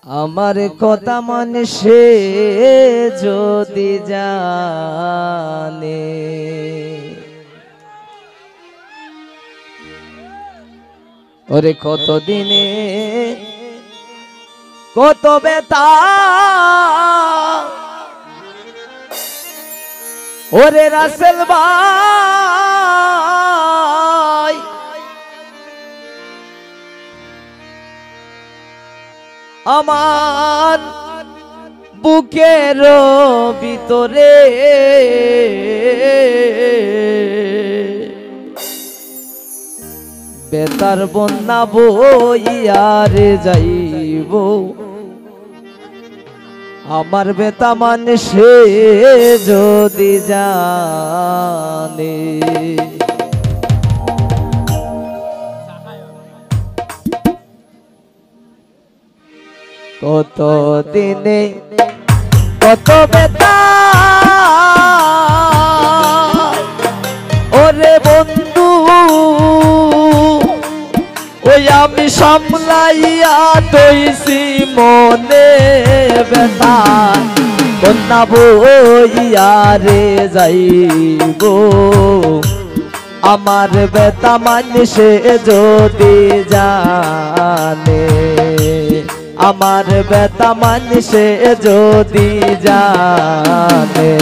আমার কথা মানুষে যদি জানে ওরে কত দিনে কত বেতা ওরে রাসেল ভাই আমার বুকের ভিতরে বেতার বন্যা বইয়ারে যাইব আমার বেতা মানুষে যদি জানে কত দিনে কত বেতা ওরে বন্ধু ওই আমি সামলাইয়া দইছি মনে বেতা বন্যা বইয়া রে যাইব আমার বেতা মানুষে যদি জানে আমার বেতা মানুষে যদি জানে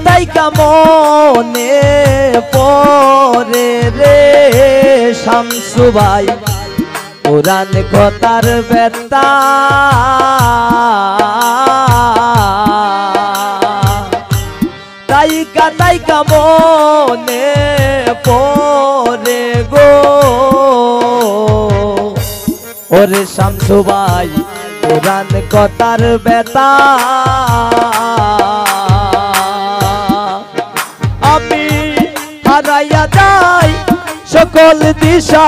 তাইকা মনে পরে রে শামসু ভাই পুরান কথার বেতা তাইকা মনে পরে গো ওরে শামসু ভাই পুরান কথার বেতা হারাইয়া যাই সকল দিশা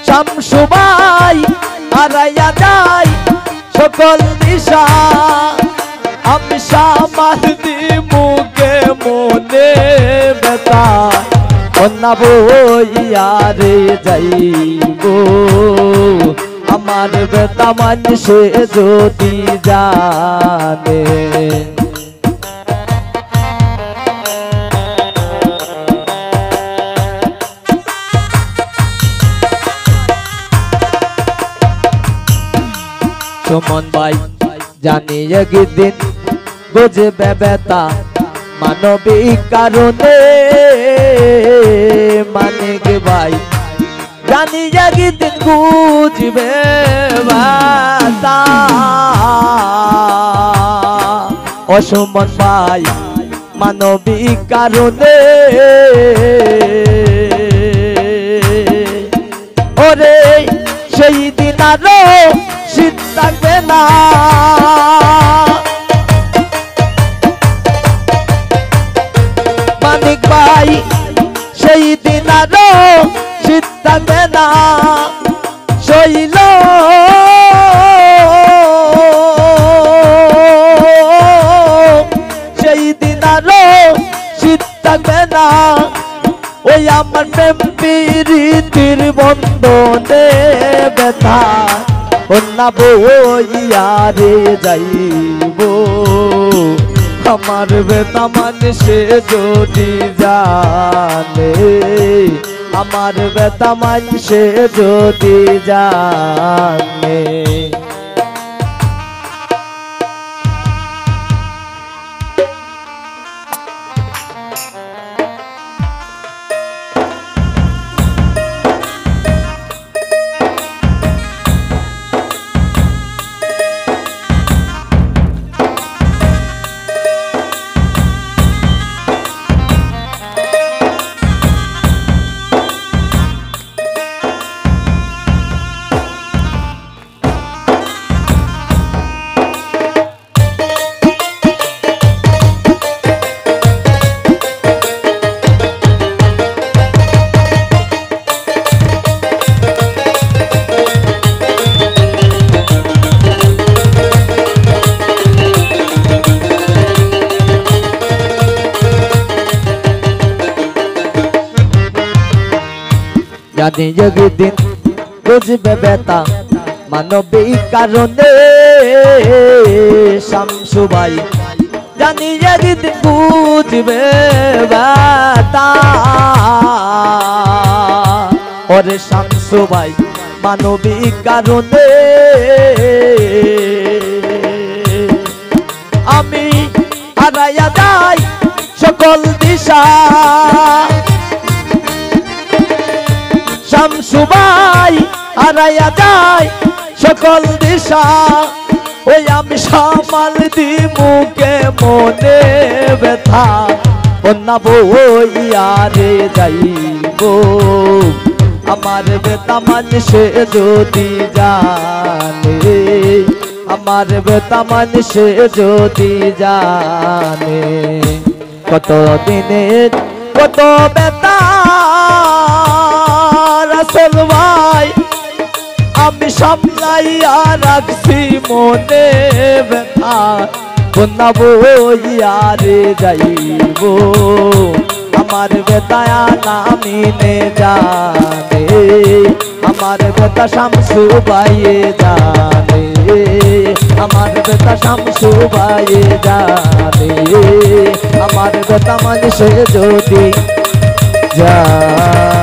শামসু ভাই হারাইয়া যাই সকল দিশা আমি সামাদি মুখে মনে বেতা বন্যা বইয়া রে যাইব আমার বেতা মানুষে যদি জানে সুমন ভাই জানি একদিন বুঝবে বেতা মানবিক কারণে মানিক ভাই জানি একদিন বুঝবে বেতা অসুমন ভাই মানবিক কারণে ওরে সেই দিন আরো শীত থাকবে না মানিক ভাই সেই দিন আরো শীত থাকবে না শৈল সেই দিন আরো শীত থাকবে না ওই আমার প্রেম প্রীতির বন্ধনে ব্যথা বন্যা বইয়া রে যাইব আমার বেতা মানুষে যদি জানে আমার বেতা মানুষে যদি জানে জানি একদিন বুঝবে ব্যথা মানবিক কারণে শামসু ভাই জানি একদিন বুঝবে ব্যথা ওরে শামসু ভাই মানবিক কারণে আমি হারাইয়া যাই সকল দিশা শামসু ভাই হারাইয়া যাই সকল দিশা ওই আমি সামাল দি মুখে মনে ব্যথা বন্যা বইয়া রে যাইব আমার ব্যথা মানুষে যদি জানে আমার ব্যথা মানুষে যদি জানে কত দিনের কত ব্যথা রাসূল ভাই আমি সামলাইয়া রাখছি মনে ব্যথা বন্যা বইয়া রে যাইব আমার ব্যথায়া নামিনে জানে আমার ব্যথা শামসু ভাইয়ে জানে আমার ব্যথা শামসু ভাইয়ে জানে আমার ব্যথা মানুষে যদি জানে